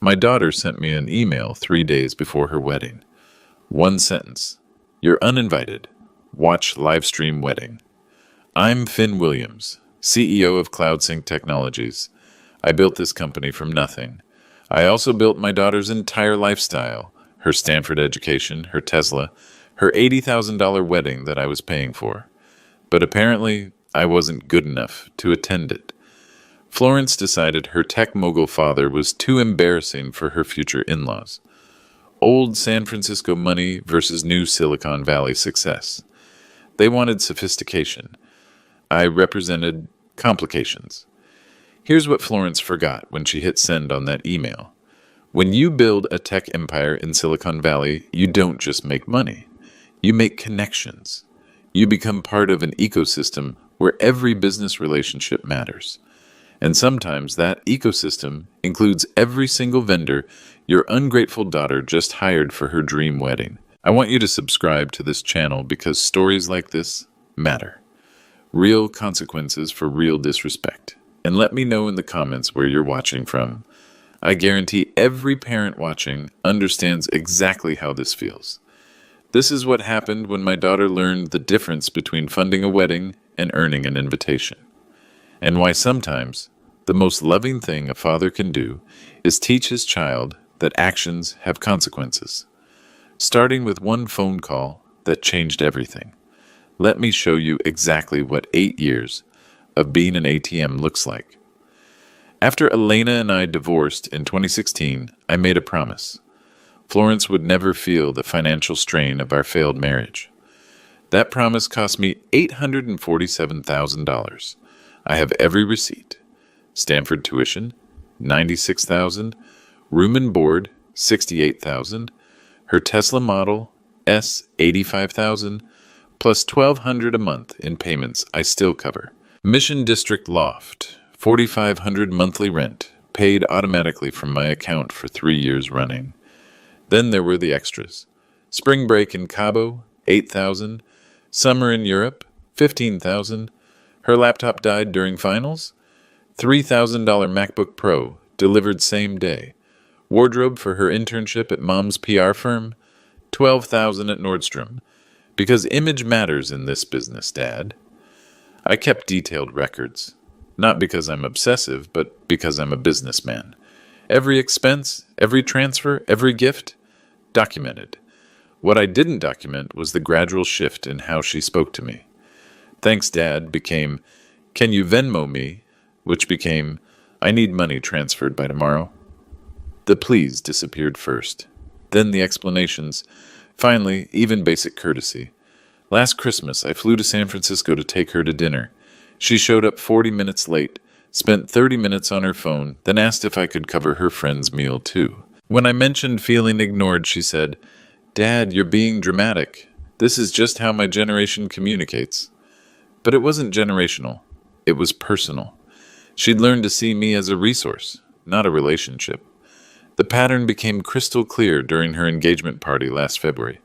My daughter sent me an email 3 days before her wedding. One sentence. You're uninvited. Watch Livestream wedding. I'm Finn Williams, CEO of CloudSync Technologies. I built this company from nothing. I also built my daughter's entire lifestyle, her Stanford education, her Tesla, her $80,000 wedding that I was paying for. But apparently, I wasn't good enough to attend it. Florence decided her tech mogul father was too embarrassing for her future in-laws. Old San Francisco money versus new Silicon Valley success. They wanted sophistication. I represented complications. Here's what Florence forgot when she hit send on that email. When you build a tech empire in Silicon Valley, you don't just make money. You make connections. You become part of an ecosystem where every business relationship matters. And sometimes that ecosystem includes every single vendor your ungrateful daughter just hired for her dream wedding. I want you to subscribe to this channel because stories like this matter. Real consequences for real disrespect. And let me know in the comments where you're watching from. I guarantee every parent watching understands exactly how this feels. This is what happened when my daughter learned the difference between funding a wedding and earning an invitation. And why sometimes the most loving thing a father can do is teach his child that actions have consequences. Starting with one phone call that changed everything. Let me show you exactly what 8 years of being an ATM looks like. After Elena and I divorced in 2016, I made a promise. Florence would never feel the financial strain of our failed marriage. That promise cost me $847,000. I have every receipt. Stanford tuition, $96,000. Room and board, $68,000. Her Tesla Model S, $85,000. Plus $1,200 a month in payments I still cover. Mission District Loft, $4,500 monthly rent, paid automatically from my account for 3 years running. Then there were the extras. Spring break in Cabo, $8,000. Summer in Europe, $15,000. Her laptop died during finals. $3,000 MacBook Pro, delivered same day. Wardrobe for her internship at mom's PR firm. $12,000 at Nordstrom. Because image matters in this business, Dad. I kept detailed records. Not because I'm obsessive, but because I'm a businessman. Every expense, every transfer, every gift, documented. What I didn't document was the gradual shift in how she spoke to me. Thanks, Dad became, can you Venmo me? Which became, I need money transferred by tomorrow. The please disappeared first. Then the explanations. Finally, even basic courtesy. Last Christmas, I flew to San Francisco to take her to dinner. She showed up 40 minutes late, spent 30 minutes on her phone, then asked if I could cover her friend's meal too. When I mentioned feeling ignored, she said, Dad, you're being dramatic. This is just how my generation communicates. But it wasn't generational. It was personal. She'd learned to see me as a resource, not a relationship. The pattern became crystal clear during her engagement party last February.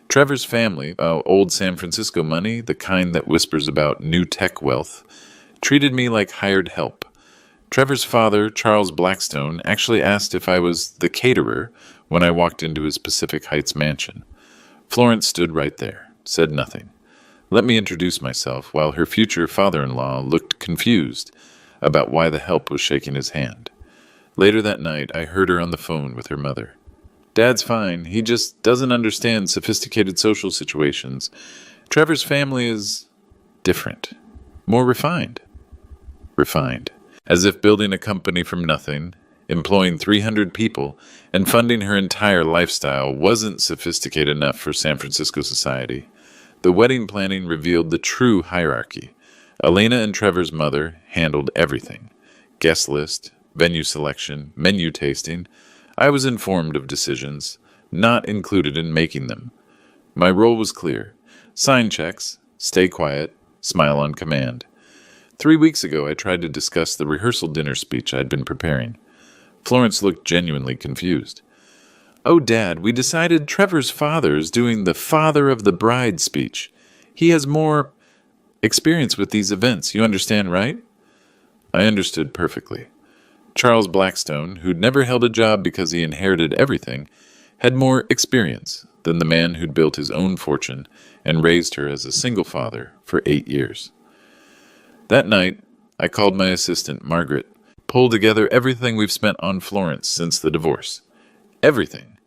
Trevor's family, old San Francisco money, the kind that whispers about new tech wealth, treated me like hired help. Trevor's father, Charles Blackstone, actually asked if I was the caterer when I walked into his Pacific Heights mansion. Florence stood right there, said nothing. Let me introduce myself while her future father-in-law looked confused about why the help was shaking his hand. Later that night, I heard her on the phone with her mother. Dad's fine. He just doesn't understand sophisticated social situations. Trevor's family is different. More refined. Refined. As if building a company from nothing, employing 300 people, and funding her entire lifestyle wasn't sophisticated enough for San Francisco society. The wedding planning revealed the true hierarchy. Elena and Trevor's mother handled everything. Guest list, venue selection, menu tasting. I was informed of decisions, not included in making them. My role was clear. Sign checks, stay quiet, smile on command. 3 weeks ago, I tried to discuss the rehearsal dinner speech I'd been preparing. Florence looked genuinely confused. Oh, Dad, we decided Trevor's father is doing the father of the bride speech. He has more experience with these events, you understand, right? I understood perfectly. Charles Blackstone, who'd never held a job because he inherited everything, had more experience than the man who'd built his own fortune and raised her as a single father for 8 years. That night, I called my assistant, Margaret, pulled together everything we've spent on Florence since the divorce. Everything.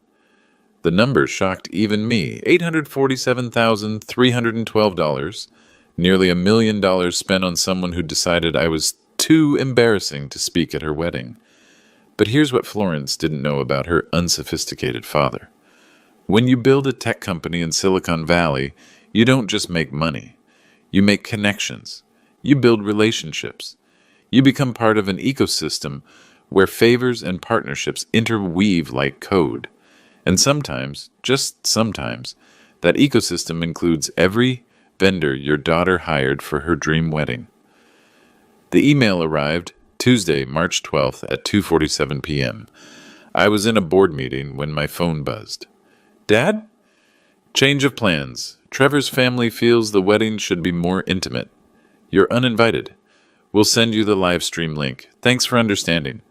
The numbers shocked even me. $847,312, nearly $1 million spent on someone who decided I was too embarrassing to speak at her wedding. But here's what Florence didn't know about her unsophisticated father. When you build a tech company in Silicon Valley, you don't just make money. You make connections. You build relationships. You become part of an ecosystem where favors and partnerships interweave like code. And sometimes, just sometimes, that ecosystem includes every vendor your daughter hired for her dream wedding. The email arrived Tuesday, March 12th at 2:47 p.m. I was in a board meeting when my phone buzzed. Dad? Change of plans. Trevor's family feels the wedding should be more intimate. You're uninvited. We'll send you the live stream link. Thanks for understanding.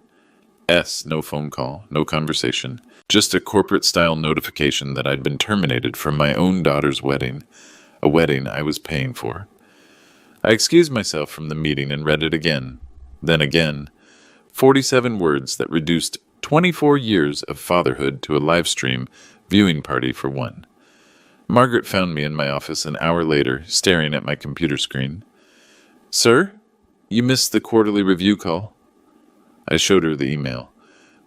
No phone call, no conversation. Just a corporate-style notification that I'd been terminated from my own daughter's wedding, a wedding I was paying for. I excused myself from the meeting and read it again, then again. 47 words that reduced 24 years of fatherhood to a live stream viewing party for one. Margaret found me in my office an hour later, staring at my computer screen. Sir, you missed the quarterly review call. I showed her the email.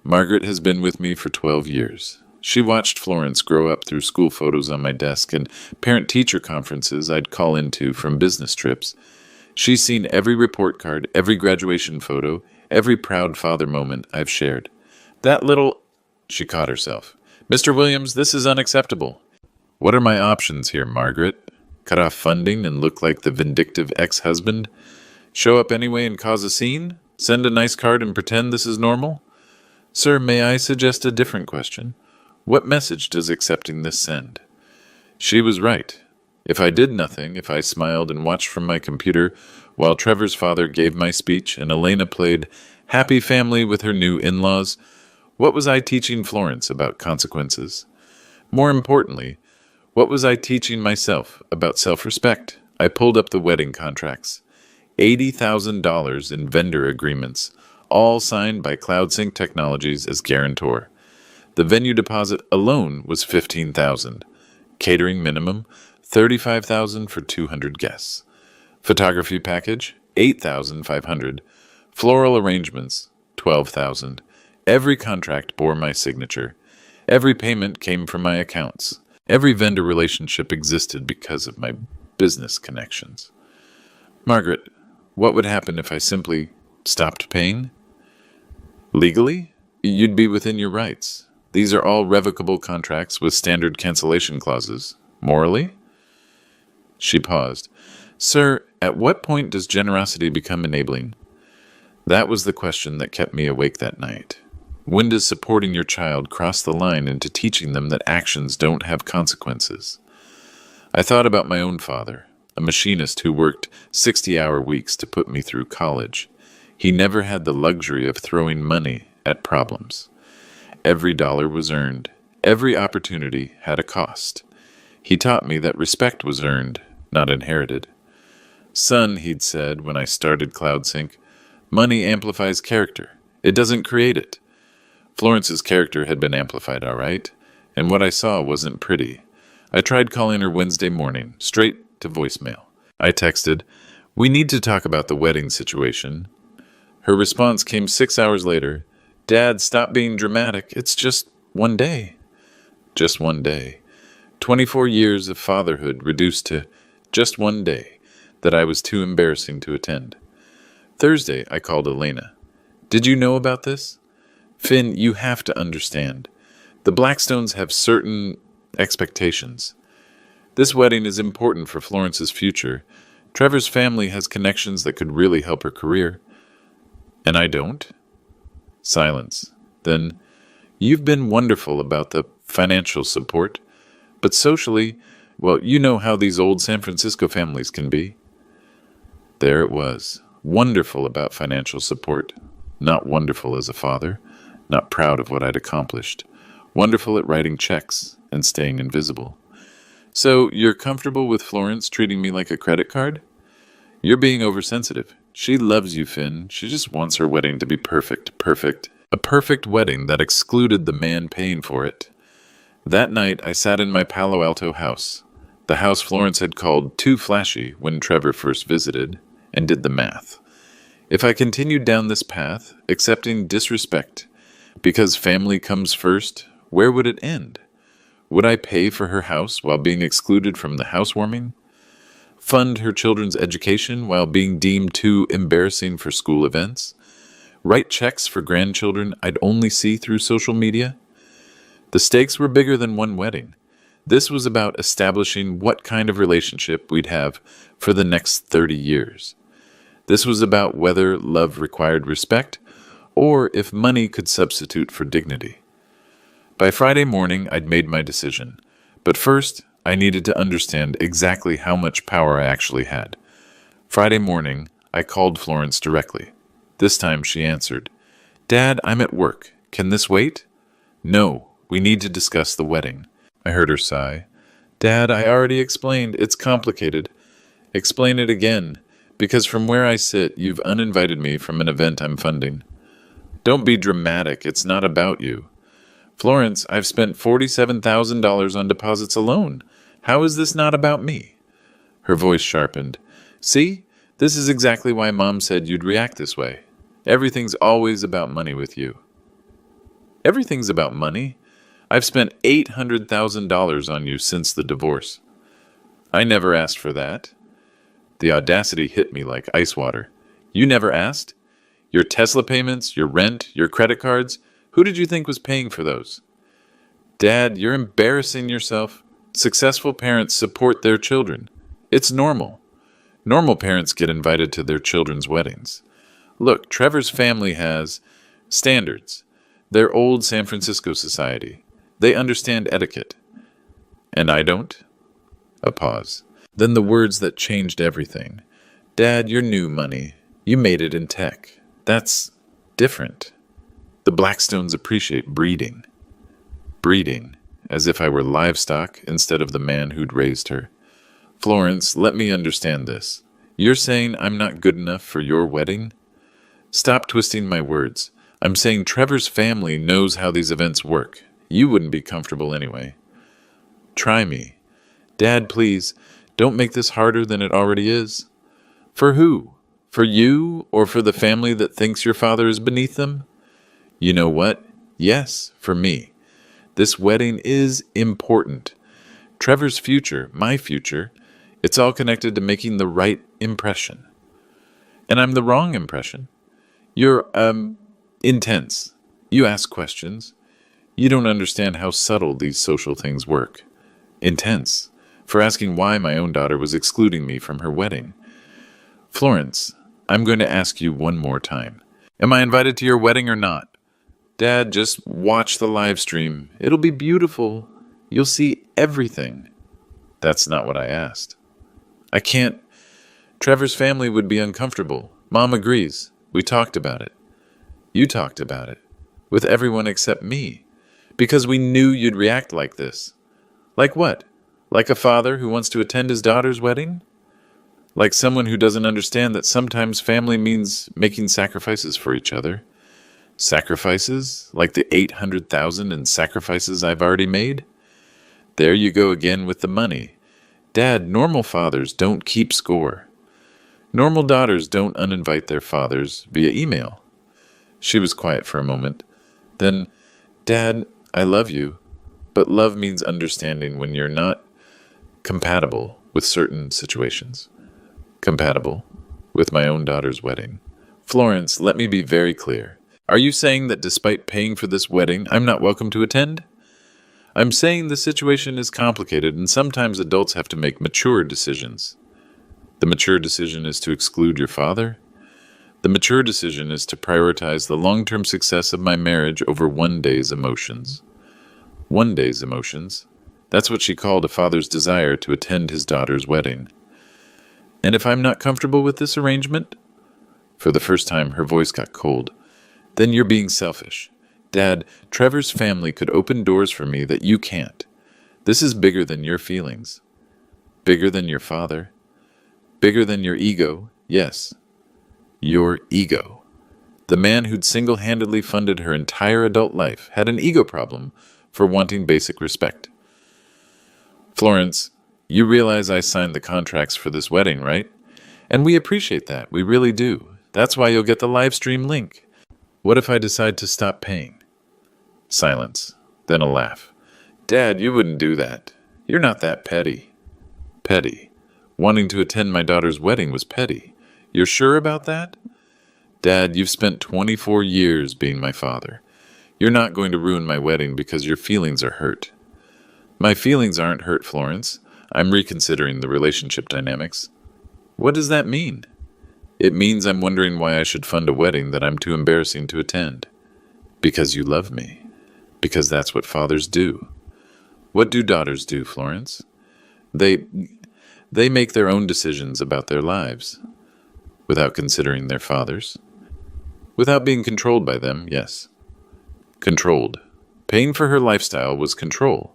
Margaret has been with me for 12 years. She watched Florence grow up through school photos on my desk and parent-teacher conferences I'd call into from business trips. She's seen every report card, every graduation photo, every proud father moment I've shared. That little... She caught herself. Mr. Williams, this is unacceptable. What are my options here, Margaret? Cut off funding and look like the vindictive ex-husband? Show up anyway and cause a scene? Send a nice card and pretend this is normal? Sir, may I suggest a different question? What message does accepting this send? She was right. If I did nothing, if I smiled and watched from my computer while Trevor's father gave my speech and Elena played happy family with her new in-laws, what was I teaching Florence about consequences? More importantly, what was I teaching myself about self-respect? I pulled up the wedding contracts. $80,000 in vendor agreements, all signed by CloudSync Technologies as guarantor. The venue deposit alone was $15,000. Catering minimum, $35,000 for 200 guests. Photography package, $8,500. Floral arrangements, $12,000. Every contract bore my signature. Every payment came from my accounts. Every vendor relationship existed because of my business connections. Margaret, what would happen if I simply stopped paying? Legally, you'd be within your rights. These are all revocable contracts with standard cancellation clauses. Morally? She paused. Sir, at what point does generosity become enabling? That was the question that kept me awake that night. When does supporting your child cross the line into teaching them that actions don't have consequences? I thought about my own father, a machinist who worked 60-hour weeks to put me through college. He never had the luxury of throwing money at problems. Every dollar was earned. Every opportunity had a cost. He taught me that respect was earned, not inherited. Son, he'd said when I started CloudSync, money amplifies character. It doesn't create it. Florence's character had been amplified, all right, and what I saw wasn't pretty. I tried calling her Wednesday morning, straight to voicemail. I texted, "We need to talk about the wedding situation." Her response came 6 hours later. "Dad, stop being dramatic. It's just one day." Just one day. 24 years of fatherhood reduced to just one day that I was too embarrassing to attend. Thursday, I called Elena. "Did you know about this? Finn, you have to understand. The Blackstones have certain expectations. This wedding is important for Florence's future. Trevor's family has connections that could really help her career. And I don't?" Silence. Then, "You've been wonderful about the financial support, but socially, well, you know how these old San Francisco families can be." There it was. Wonderful about financial support. Not wonderful as a father, not proud of what I'd accomplished. Wonderful at writing checks and staying invisible. So, you're comfortable with Florence treating me like a credit card? You're being oversensitive. She loves you, Finn. She just wants her wedding to be perfect. Perfect. A perfect wedding that excluded the man paying for it. That night, I sat in my Palo Alto house, the house Florence had called too flashy when Trevor first visited, and did the math. If I continued down this path, accepting disrespect, because family comes first, where would it end? Would I pay for her house while being excluded from the housewarming? Fund her children's education while being deemed too embarrassing for school events? Write checks for grandchildren I'd only see through social media? The stakes were bigger than one wedding. This was about establishing what kind of relationship we'd have for the next 30 years. This was about whether love required respect or if money could substitute for dignity. By Friday morning, I'd made my decision. But first, I needed to understand exactly how much power I actually had. Friday morning, I called Florence directly. This time she answered, "Dad, I'm at work. Can this wait?" "No, we need to discuss the wedding." I heard her sigh. "Dad, I already explained. It's complicated." "Explain it again, because from where I sit, you've uninvited me from an event I'm funding." "Don't be dramatic. It's not about you." "Florence, I've spent $47,000 on deposits alone. How is this not about me?" Her voice sharpened. "See? This is exactly why Mom said you'd react this way. Everything's always about money with you." "Everything's about money. I've spent $800,000 on you since the divorce." "I never asked for that." The audacity hit me like ice water. "You never asked? Your Tesla payments, your rent, your credit cards, who did you think was paying for those?" "Dad, you're embarrassing yourself. Successful parents support their children. It's normal. Normal parents get invited to their children's weddings. Look, Trevor's family has standards. They're old San Francisco society. They understand etiquette. And I don't?" A pause. Then the words that changed everything. "Dad, you're new money. You made it in tech. That's different. The Blackstones appreciate breeding." Breeding, as if I were livestock instead of the man who'd raised her. "Florence, let me understand this. You're saying I'm not good enough for your wedding?" "Stop twisting my words. I'm saying Trevor's family knows how these events work. You wouldn't be comfortable anyway." "Try me. Dad, please, don't make this harder than it already is." "For who? For you or for the family that thinks your father is beneath them?" "You know what? Yes, for me. This wedding is important. Trevor's future, my future, it's all connected to making the right impression. And I'm the wrong impression. You're, intense. You ask questions. You don't understand how subtle these social things work. Intense. For asking why my own daughter was excluding me from her wedding. Florence, I'm going to ask you one more time. Am I invited to your wedding or not? Dad, just watch the live stream. It'll be beautiful. You'll see everything." That's not what I asked. "I can't. Trevor's family would be uncomfortable. Mom agrees. We talked about it. You talked about it. With everyone except me. Because we knew you'd react like this." "Like what? Like a father who wants to attend his daughter's wedding? Like someone who doesn't understand that sometimes family means making sacrifices for each other. Sacrifices? Like the 800,000 in sacrifices I've already made? There you go again with the money. Dad, normal fathers don't keep score. Normal daughters don't uninvite their fathers via email." She was quiet for a moment. Then, "Dad, I love you, but love means understanding when you're not compatible with certain situations." "Compatible with my own daughter's wedding." "Florence, let me be very clear. Are you saying that despite paying for this wedding, I'm not welcome to attend?" "I'm saying the situation is complicated and sometimes adults have to make mature decisions." "The mature decision is to exclude your father?" "The mature decision is to prioritize the long-term success of my marriage over one day's emotions." One day's emotions. That's what she called a father's desire to attend his daughter's wedding. "And if I'm not comfortable with this arrangement?" For the first time, her voice got cold. Then you're being selfish. Dad, Trevor's family could open doors for me that you can't. This is bigger than your feelings. Bigger than your father. Bigger than your ego. Yes, your ego. The man who'd single-handedly funded her entire adult life had an ego problem for wanting basic respect. Florence, you realize I signed the contracts for this wedding, right? And we appreciate that. We really do. That's why you'll get the Livestream link. What if I decide to stop paying? Silence. Then a laugh. Dad, you wouldn't do that. You're not that petty. Petty. Wanting to attend my daughter's wedding was petty. You're sure about that? Dad, you've spent 24 years being my father. You're not going to ruin my wedding because your feelings are hurt. My feelings aren't hurt, Florence. I'm reconsidering the relationship dynamics. What does that mean? It means I'm wondering why I should fund a wedding that I'm too embarrassing to attend. Because you love me. Because that's what fathers do. What do daughters do, Florence? They make their own decisions about their lives. Without considering their fathers. Without being controlled by them, yes. Controlled. Paying for her lifestyle was control,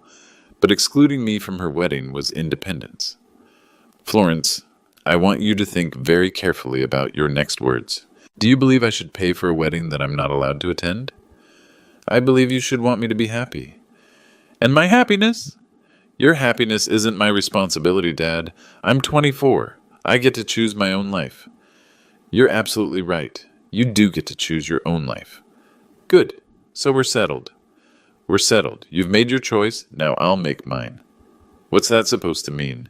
but excluding me from her wedding was independence. Florence, I want you to think very carefully about your next words. Do you believe I should pay for a wedding that I'm not allowed to attend? I believe you should want me to be happy. And my happiness? Your happiness isn't my responsibility, Dad. I'm 24. I get to choose my own life. You're absolutely right. You do get to choose your own life. Good. So we're settled. We're settled. You've made your choice. Now I'll make mine. What's that supposed to mean?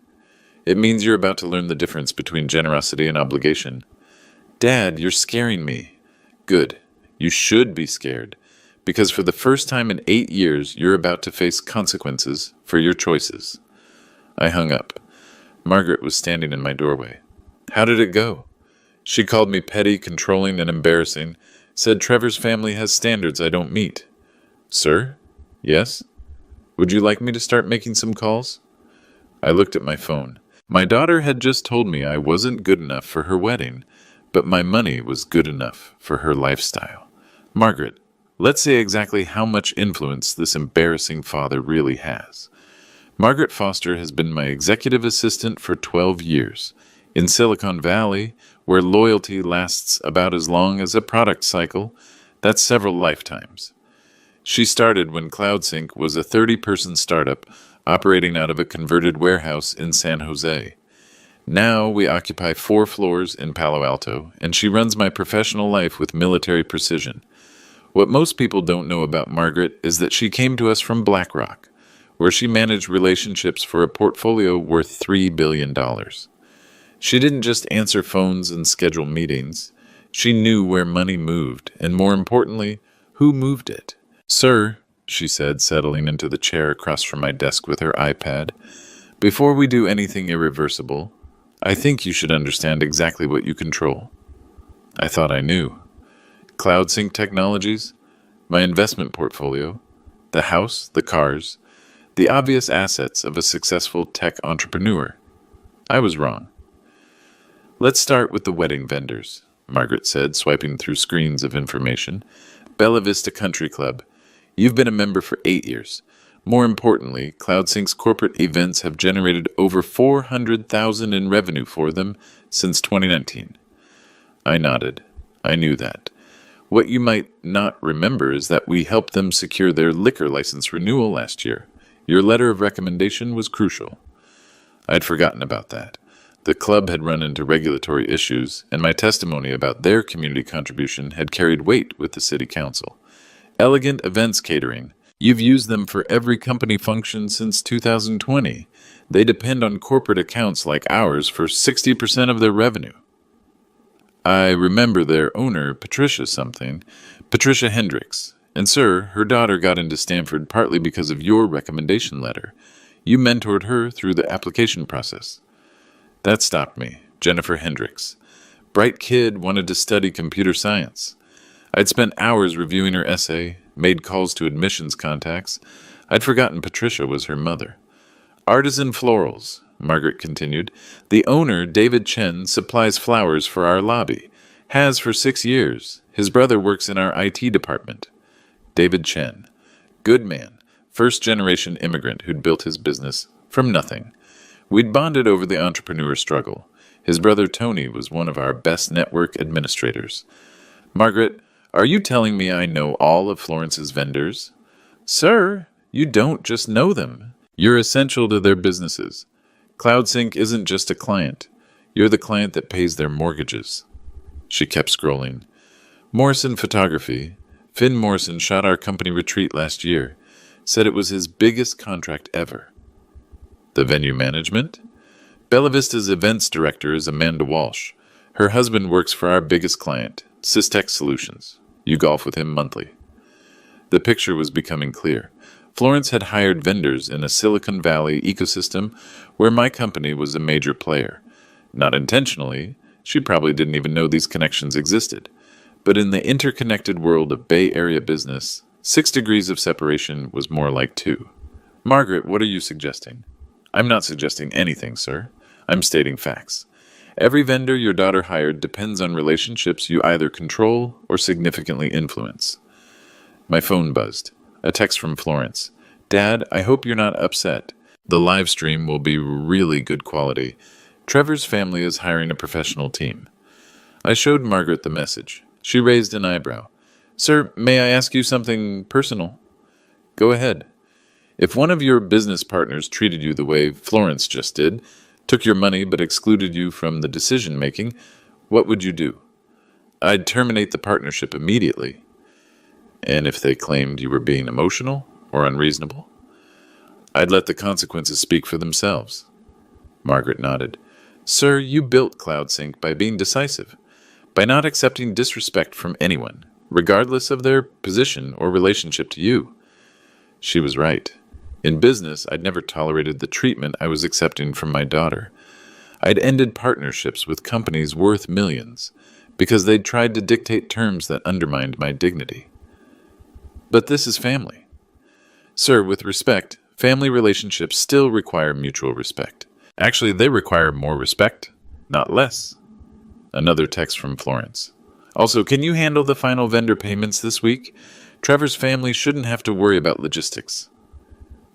It means you're about to learn the difference between generosity and obligation. Dad, you're scaring me. Good. You should be scared. Because for the first time in 8 years, you're about to face consequences for your choices. I hung up. Margaret was standing in my doorway. How did it go? She called me petty, controlling, and embarrassing, said Trevor's family has standards I don't meet. Sir? Yes? Would you like me to start making some calls? I looked at my phone. My daughter had just told me I wasn't good enough for her wedding, but my money was good enough for her lifestyle. Margaret, let's say exactly how much influence this embarrassing father really has. Margaret Foster has been my executive assistant for 12 years. In Silicon Valley, where loyalty lasts about as long as a product cycle, that's several lifetimes. She started when CloudSync was a 30-person startup operating out of a converted warehouse in San Jose. Now we occupy 4 floors in Palo Alto, and she runs my professional life with military precision. What most people don't know about Margaret is that she came to us from BlackRock, where she managed relationships for a portfolio worth $3 billion. She didn't just answer phones and schedule meetings. She knew where money moved, and more importantly, who moved it. Sir, she said, settling into the chair across from my desk with her iPad, before we do anything irreversible, I think you should understand exactly what you control. I thought I knew. CloudSync Technologies, my investment portfolio, the house, the cars, the obvious assets of a successful tech entrepreneur. I was wrong. Let's start with the wedding vendors, Margaret said, swiping through screens of information. Bella Vista Country Club. You've been a member for 8 years. More importantly, CloudSync's corporate events have generated over $400,000 in revenue for them since 2019. I nodded. I knew that. What you might not remember is that we helped them secure their liquor license renewal last year. Your letter of recommendation was crucial. I'd forgotten about that. The club had run into regulatory issues, and my testimony about their community contribution had carried weight with the city council. Elegant Events Catering. You've used them for every company function since 2020. They depend on corporate accounts like ours for 60% of their revenue. I remember their owner, Patricia Hendricks. And sir, her daughter got into Stanford partly because of your recommendation letter. You mentored her through the application process. That stopped me. Jennifer Hendricks. Bright kid, wanted to study computer science. I'd spent hours reviewing her essay, made calls to admissions contacts. I'd forgotten Patricia was her mother. Artisan Florals, Margaret continued. The owner, David Chen, supplies flowers for our lobby. Has for 6 years. His brother works in our IT department. David Chen. Good man. First-generation immigrant who'd built his business from nothing. We'd bonded over the entrepreneur struggle. His brother Tony was one of our best network administrators. Margaret, are you telling me I know all of Florence's vendors? Sir, you don't just know them. You're essential to their businesses. CloudSync isn't just a client. You're the client that pays their mortgages. She kept scrolling. Morrison Photography. Finn Morrison shot our company retreat last year. Said it was his biggest contract ever. The venue management? Bella Vista's events director is Amanda Walsh. Her husband works for our biggest client, Systech Solutions. You golf with him monthly. The picture was becoming clear. Florence had hired vendors in a Silicon Valley ecosystem where my company was a major player. Not intentionally, she probably didn't even know these connections existed. But in the interconnected world of Bay Area business, 6 degrees of separation was more like 2. Margaret, what are you suggesting? I'm not suggesting anything, sir. I'm stating facts. Every vendor your daughter hired depends on relationships you either control or significantly influence. My phone buzzed. A text from Florence. Dad, I hope you're not upset. The live stream will be really good quality. Trevor's family is hiring a professional team. I showed Margaret the message. She raised an eyebrow. Sir, may I ask you something personal? Go ahead. If one of your business partners treated you the way Florence just did, took your money but excluded you from the decision-making, what would you do? I'd terminate the partnership immediately. And if they claimed you were being emotional or unreasonable? I'd let the consequences speak for themselves. Margaret nodded. Sir, you built CloudSync by being decisive, by not accepting disrespect from anyone, regardless of their position or relationship to you. She was right. In business, I'd never tolerated the treatment I was accepting from my daughter. I'd ended partnerships with companies worth millions because they'd tried to dictate terms that undermined my dignity. But this is family. Sir, with respect, family relationships still require mutual respect. Actually, they require more respect, not less. Another text from Florence. Also, can you handle the final vendor payments this week? Trevor's family shouldn't have to worry about logistics.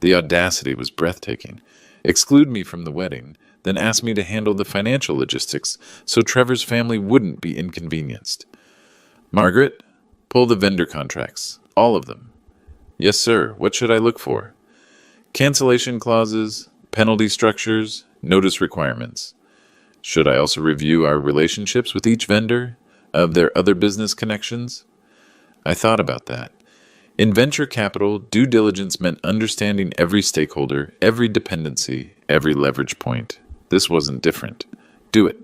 The audacity was breathtaking. Exclude me from the wedding, then ask me to handle the financial logistics so Trevor's family wouldn't be inconvenienced. Margaret, pull the vendor contracts. All of them. Yes, sir. What should I look for? Cancellation clauses, penalty structures, notice requirements. Should I also review our relationships with each vendor, of their other business connections? I thought about that. In venture capital, due diligence meant understanding every stakeholder, every dependency, every leverage point. This wasn't different. Do it.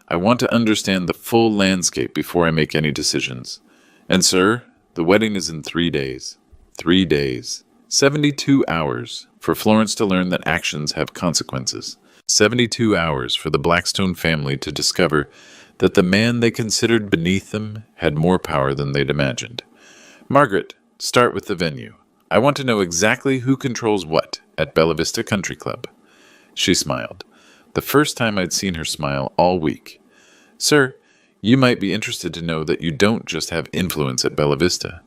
I want to understand the full landscape before I make any decisions. And sir, the wedding is in 3 days. 3 days. 72 hours for Florence to learn that actions have consequences. 72 hours for the Blackstone family to discover that the man they considered beneath them had more power than they'd imagined. Margaret, start with the venue. I want to know exactly who controls what at Bella Vista Country Club. She smiled. The first time I'd seen her smile all week. Sir, you might be interested to know that you don't just have influence at Bella Vista.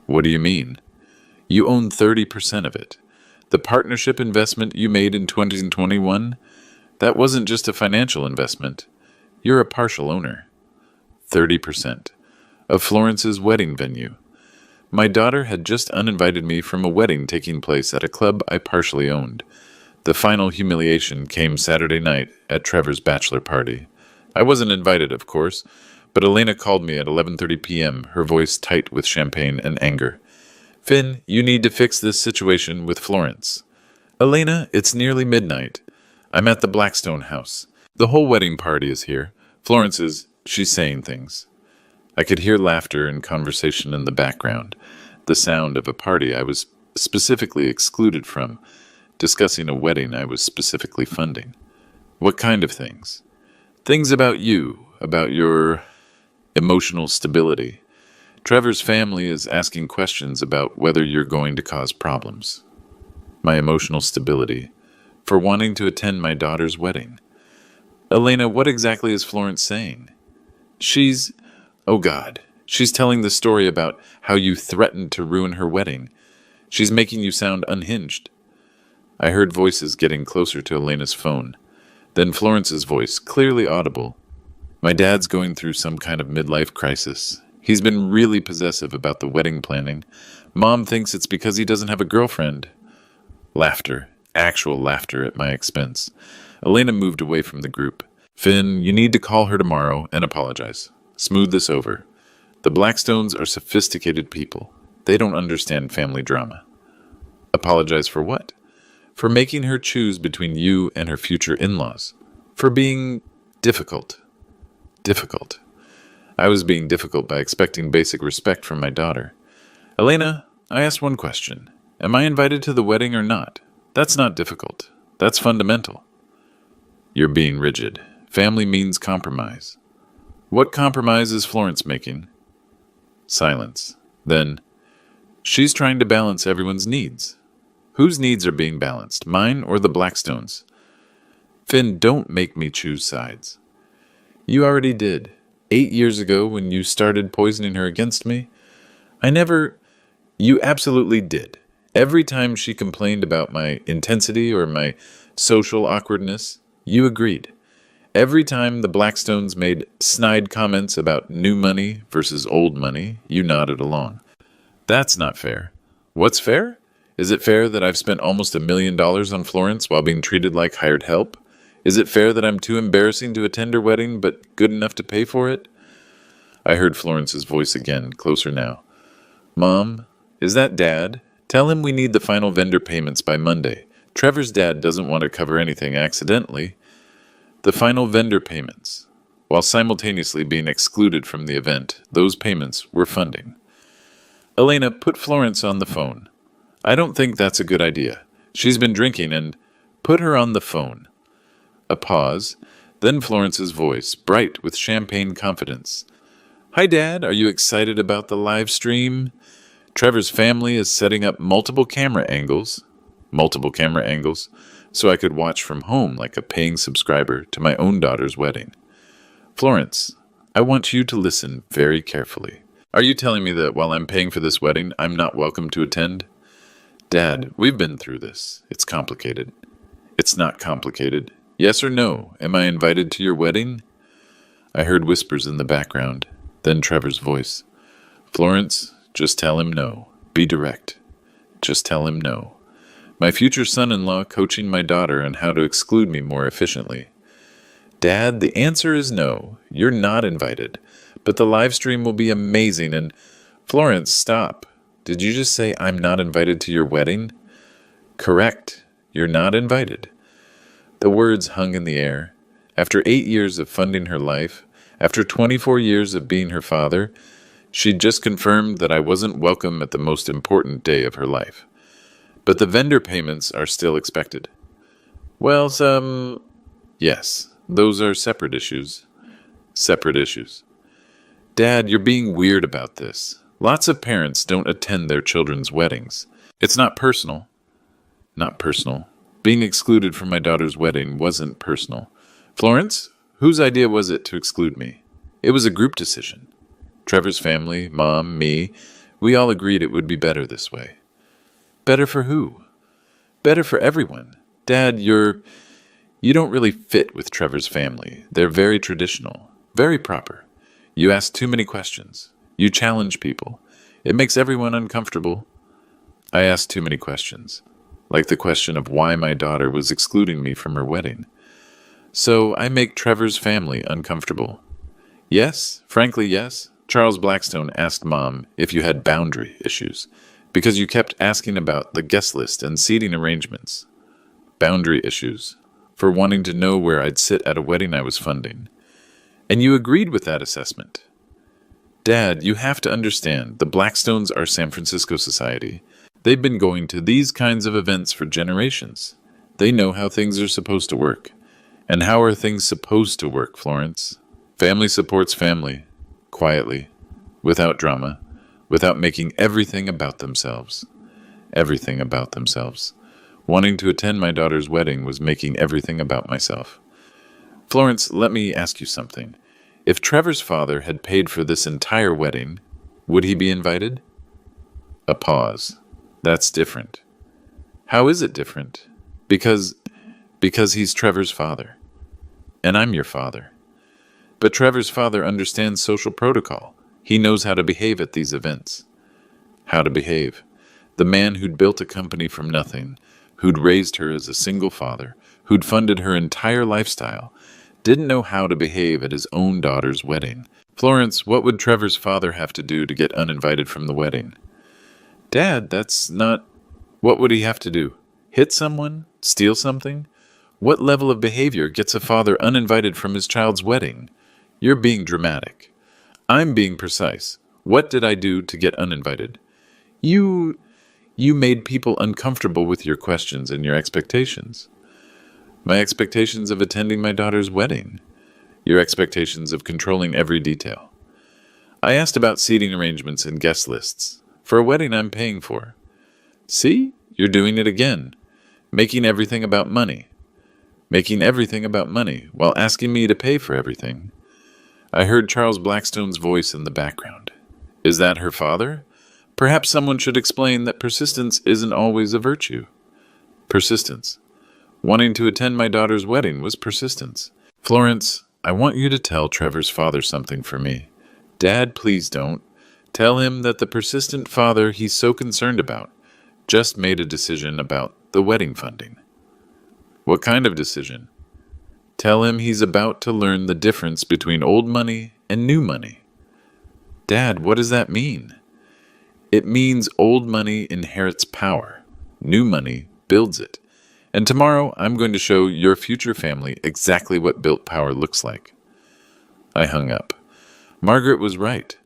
What do you mean? You own 30% of it. The partnership investment you made in 2021, that wasn't just a financial investment. You're a partial owner. 30% of Florence's wedding venue. My daughter had just uninvited me from a wedding taking place at a club I partially owned. The final humiliation came Saturday night at Trevor's bachelor party. I wasn't invited, of course, but Elena called me at 11:30 p.m., her voice tight with champagne and anger. Finn, you need to fix this situation with Florence. Elena, it's nearly midnight. I'm at the Blackstone house. The whole wedding party is here. Florence is, she's saying things. I could hear laughter and conversation in the background, the sound of a party I was specifically excluded from, discussing a wedding I was specifically funding. What kind of things? Things about you, about your emotional stability. Trevor's family is asking questions about whether you're going to cause problems. My emotional stability, for wanting to attend my daughter's wedding. Elena, what exactly is Florence saying? She's... Oh God. She's telling the story about how you threatened to ruin her wedding. She's making you sound unhinged. I heard voices getting closer to Elena's phone. Then Florence's voice, clearly audible. My dad's going through some kind of midlife crisis. He's been really possessive about the wedding planning. Mom thinks it's because he doesn't have a girlfriend. Laughter. Actual laughter at my expense. Elena moved away from the group. Finn, you need to call her tomorrow and apologize. Smooth this over. The Blackstones are sophisticated people. They don't understand family drama. Apologize for what? For making her choose between you and her future in-laws. For being difficult. Difficult. I was being difficult by expecting basic respect from my daughter. Elena, I asked one question. Am I invited to the wedding or not? That's not difficult. That's fundamental. You're being rigid. Family means compromise. What compromise is Florence making? Silence. Then, she's trying to balance everyone's needs. Whose needs are being balanced, mine or the Blackstones? Finn, don't make me choose sides. You already did. 8 years ago when you started poisoning her against me. You absolutely did. Every time she complained about my intensity or my social awkwardness, you agreed. Every time the Blackstones made snide comments about new money versus old money, you nodded along. That's not fair. What's fair? Is it fair that I've spent almost $1 million on Florence while being treated like hired help? Is it fair that I'm too embarrassing to attend her wedding, but good enough to pay for it? I heard Florence's voice again, closer now. Mom, is that Dad? Tell him we need the final vendor payments by Monday. Trevor's dad doesn't want to cover anything accidentally. The final vendor payments. While simultaneously being excluded from the event, those payments were funding. Elena, put Florence on the phone. I don't think that's a good idea. She's been drinking and... Put her on the phone. A pause, then Florence's voice, bright with champagne confidence. Hi, Dad. Are you excited about the live stream? Trevor's family is setting up multiple camera angles, so I could watch from home like a paying subscriber to my own daughter's wedding. Florence, I want you to listen very carefully. Are you telling me that while I'm paying for this wedding, I'm not welcome to attend? Dad, we've been through this. It's complicated. It's not complicated. Yes or no? Am I invited to your wedding? I heard whispers in the background, then Trevor's voice. Florence, just tell him no. Be direct. Just tell him no. My future son-in-law coaching my daughter on how to exclude me more efficiently. Dad, the answer is no. You're not invited. But the live stream will be amazing and... Florence, stop. Did you just say I'm not invited to your wedding? Correct. You're not invited. The words hung in the air. After 8 years of funding her life, after 24 years of being her father, she'd just confirmed that I wasn't welcome at the most important day of her life. But the vendor payments are still expected. Well, yes, those are separate issues. Separate issues. Dad, you're being weird about this. Lots of parents don't attend their children's weddings. It's not personal. Not personal. Being excluded from my daughter's wedding wasn't personal. Florence, whose idea was it to exclude me? It was a group decision. Trevor's family, Mom, me, we all agreed it would be better this way. Better for who? Better for everyone. Dad, you don't really fit with Trevor's family. They're very traditional, very proper. You ask too many questions. You challenge people. It makes everyone uncomfortable. I asked too many questions, like the question of why my daughter was excluding me from her wedding. So I make Trevor's family uncomfortable. Yes, frankly, yes. Charles Blackstone asked Mom if you had boundary issues, because you kept asking about the guest list and seating arrangements. Boundary issues, for wanting to know where I'd sit at a wedding I was funding. And you agreed with that assessment. Dad, you have to understand, the Blackstones are San Francisco society. They've been going to these kinds of events for generations. They know how things are supposed to work. And how are things supposed to work, Florence? Family supports family. Quietly, without drama, without making everything about themselves. Everything about themselves. Wanting to attend my daughter's wedding was making everything about myself. Florence, let me ask you something. If Trevor's father had paid for this entire wedding, would he be invited? A pause. That's different. How is it different? Because he's Trevor's father. And I'm your father. But Trevor's father understands social protocol. He knows how to behave at these events. How to behave. The man who'd built a company from nothing, who'd raised her as a single father, who'd funded her entire lifestyle, didn't know how to behave at his own daughter's wedding. Florence, what would Trevor's father have to do to get uninvited from the wedding? Dad, that's not... What would he have to do? Hit someone? Steal something? What level of behavior gets a father uninvited from his child's wedding? You're being dramatic. I'm being precise. What did I do to get uninvited? You made people uncomfortable with your questions and your expectations. My expectations of attending my daughter's wedding. Your expectations of controlling every detail. I asked about seating arrangements and guest lists. For a wedding I'm paying for. See? You're doing it again. Making everything about money. Making everything about money while asking me to pay for everything. I heard Charles Blackstone's voice in the background. Is that her father? Perhaps someone should explain that persistence isn't always a virtue. Persistence. Wanting to attend my daughter's wedding was persistence. Florence, I want you to tell Trevor's father something for me. Dad, please don't. Tell him that the persistent father he's so concerned about just made a decision about the wedding funding. What kind of decision? Tell him he's about to learn the difference between old money and new money. Dad, what does that mean? It means old money inherits power. New money builds it. And tomorrow I'm going to show your future family exactly what built power looks like. I hung up. Margaret was right.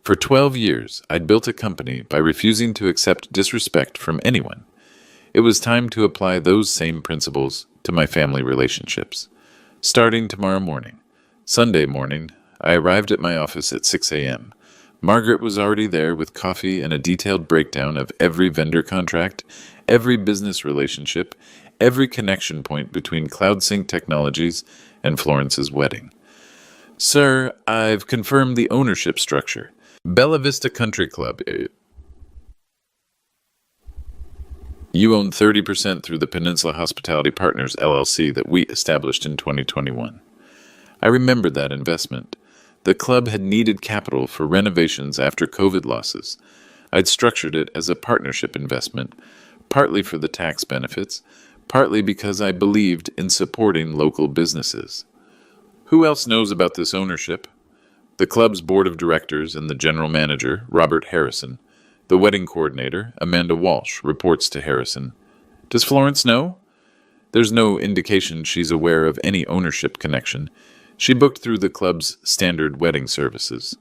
For 12 years, I'd built a company by refusing to accept disrespect from anyone. It was time to apply those same principles to my family relationships. Starting tomorrow morning, Sunday morning, I arrived at my office at 6 a.m. Margaret was already there with coffee and a detailed breakdown of every vendor contract, every business relationship, every connection point between CloudSync Technologies and Florence's wedding. Sir, I've confirmed the ownership structure. Bella Vista Country Club. You own 30% through the Peninsula Hospitality Partners, LLC, that we established in 2021. I remember that investment. The club had needed capital for renovations after COVID losses. I'd structured it as a partnership investment, partly for the tax benefits, partly because I believed in supporting local businesses. Who else knows about this ownership? The club's board of directors and the general manager, Robert Harrison. The wedding coordinator, Amanda Walsh, reports to Harrison. Does Florence know? There's no indication she's aware of any ownership connection. She booked through the club's standard wedding services.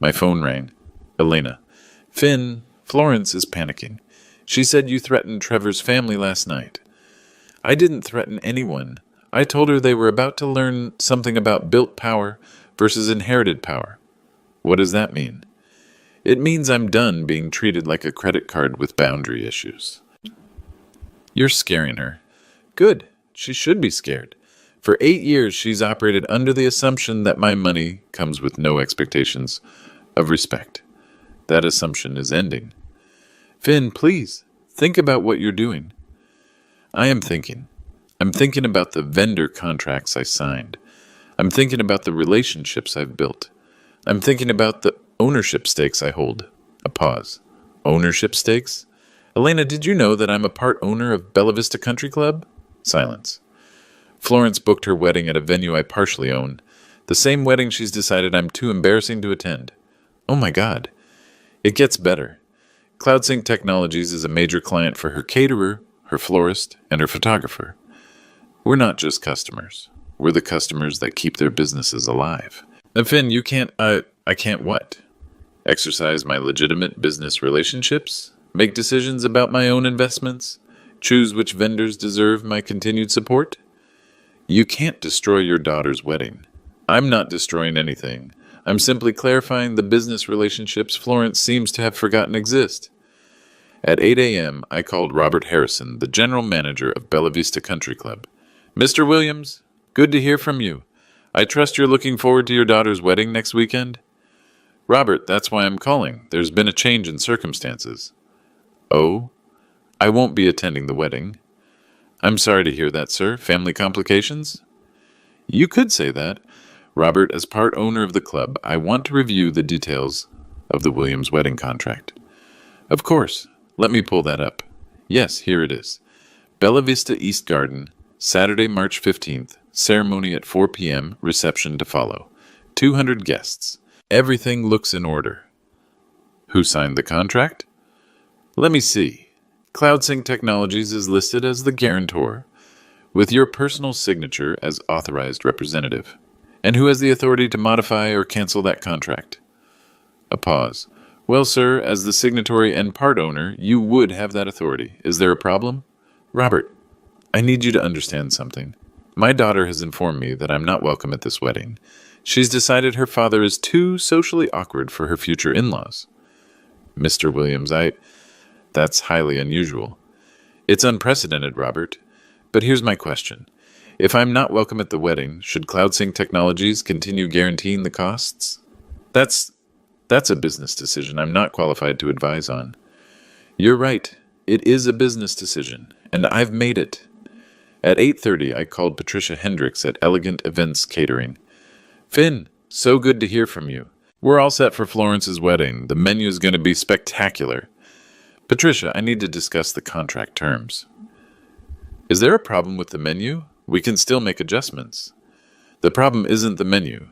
My phone rang. Elena. Finn, Florence is panicking. She said you threatened Trevor's family last night. I didn't threaten anyone. I told her they were about to learn something about built power versus inherited power. What does that mean? It means I'm done being treated like a credit card with boundary issues. You're scaring her. Good. She should be scared. For 8 years, she's operated under the assumption that my money comes with no expectations of respect. That assumption is ending. Finn, please, think about what you're doing. I am thinking. I'm thinking about the vendor contracts I signed. I'm thinking about the relationships I've built. I'm thinking about the ownership stakes I hold. A pause. Ownership stakes? Elena, did you know that I'm a part owner of Bella Vista Country Club? Silence. Florence booked her wedding at a venue I partially own. The same wedding she's decided I'm too embarrassing to attend. Oh my God. It gets better. CloudSync Technologies is a major client for her caterer, her florist, and her photographer. We're not just customers. We're the customers that keep their businesses alive. Now, Finn, you can't, I can't what? Exercise my legitimate business relationships? Make decisions about my own investments? Choose which vendors deserve my continued support? You can't destroy your daughter's wedding. I'm not destroying anything. I'm simply clarifying the business relationships Florence seems to have forgotten exist. At 8 a.m., I called Robert Harrison, the general manager of Bella Vista Country Club. Mr. Williams, good to hear from you. I trust you're looking forward to your daughter's wedding next weekend? Robert, that's why I'm calling. There's been a change in circumstances. Oh? I won't be attending the wedding. I'm sorry to hear that, sir. Family complications? You could say that. Robert, as part owner of the club, I want to review the details of the Williams wedding contract. Of course. Let me pull that up. Yes, here it is. Bella Vista East Garden, Saturday, March 15th. Ceremony at 4 p.m. Reception to follow. 200 guests. Everything looks in order. Who signed the contract? Let me see. CloudSync Technologies is listed as the guarantor, with your personal signature as authorized representative. And who has the authority to modify or cancel that contract? A pause. Well, sir, as the signatory and part owner, you would have that authority. Is there a problem? Robert, I need you to understand something. My daughter has informed me that I'm not welcome at this wedding. She's decided her father is too socially awkward for her future in-laws. Mr. Williams, that's highly unusual. It's unprecedented, Robert. But here's my question. If I'm not welcome at the wedding, should CloudSync Technologies continue guaranteeing the costs? That's a business decision I'm not qualified to advise on. You're right. It is a business decision, and I've made it. At 8:30, I called Patricia Hendricks at Elegant Events Catering. Finn, so good to hear from you. We're all set for Florence's wedding. The menu is going to be spectacular. Patricia, I need to discuss the contract terms. Is there a problem with the menu? We can still make adjustments. The problem isn't the menu.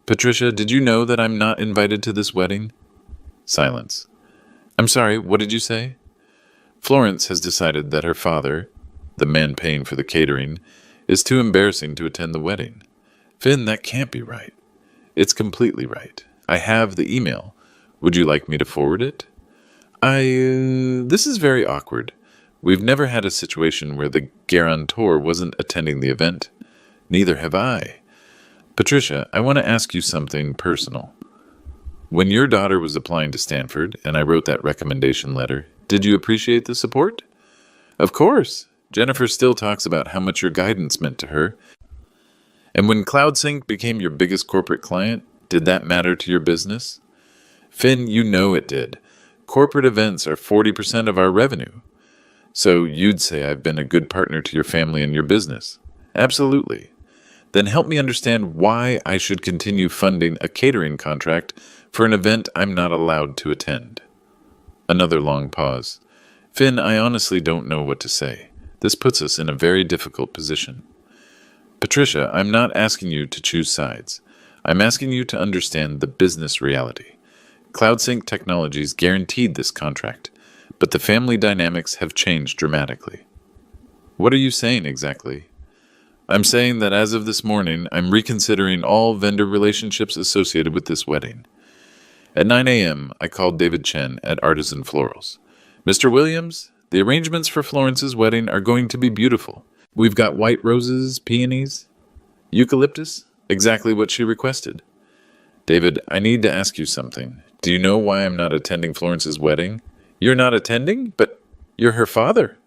Patricia, did you know that I'm not invited to this wedding? Silence. I'm sorry, what did you say? Florence has decided that her father, the man paying for the catering, is too embarrassing to attend the wedding. Finn, that can't be right. It's completely right. I have the email. Would you like me to forward it? This is very awkward. We've never had a situation where the guarantor wasn't attending the event. Neither have I. Patricia, I want to ask you something personal. When your daughter was applying to Stanford, and I wrote that recommendation letter, did you appreciate the support? Of course. Jennifer still talks about how much your guidance meant to her. And when CloudSync became your biggest corporate client, did that matter to your business? Finn, you know it did. Corporate events are 40% of our revenue. So you'd say I've been a good partner to your family and your business? Absolutely. Then help me understand why I should continue funding a catering contract for an event I'm not allowed to attend. Another long pause. Finn, I honestly don't know what to say. This puts us in a very difficult position. Patricia, I'm not asking you to choose sides. I'm asking you to understand the business reality. CloudSync Technologies guaranteed this contract, but the family dynamics have changed dramatically. What are you saying exactly? I'm saying that as of this morning, I'm reconsidering all vendor relationships associated with this wedding. At 9 a.m., I called David Chen at Artisan Florals. Mr. Williams, the arrangements for Florence's wedding are going to be beautiful. We've got white roses, peonies, eucalyptus, exactly what she requested. David, I need to ask you something. Do you know why I'm not attending Florence's wedding? You're not attending? But you're her father.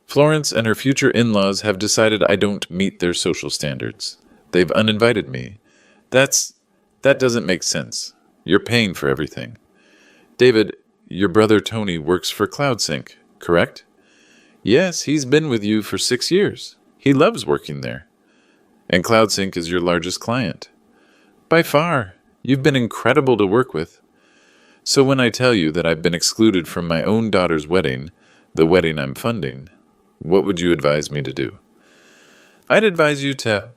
Florence and her future in-laws have decided I don't meet their social standards. They've uninvited me. That doesn't make sense. You're paying for everything. David, your brother Tony works for CloudSync, correct? Yes, he's been with you for 6 years. He loves working there. And CloudSync is your largest client. By far. You've been incredible to work with. So when I tell you that I've been excluded from my own daughter's wedding, the wedding I'm funding, what would you advise me to do? I'd advise you to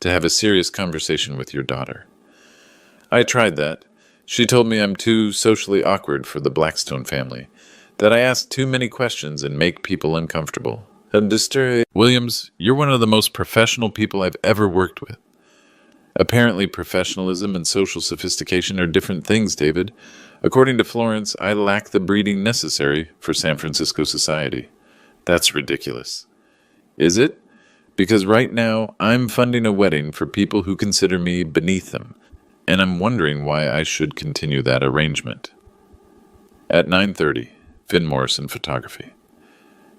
have a serious conversation with your daughter. I tried that. She told me I'm too socially awkward for the Blackstone family, that I ask too many questions and make people uncomfortable. Williams, you're one of the most professional people I've ever worked with. Apparently, professionalism and social sophistication are different things, David. According to Florence, I lack the breeding necessary for San Francisco society. That's ridiculous. Is it? Because right now, I'm funding a wedding for people who consider me beneath them, and I'm wondering why I should continue that arrangement. At 9:30, Finn Morrison Photography.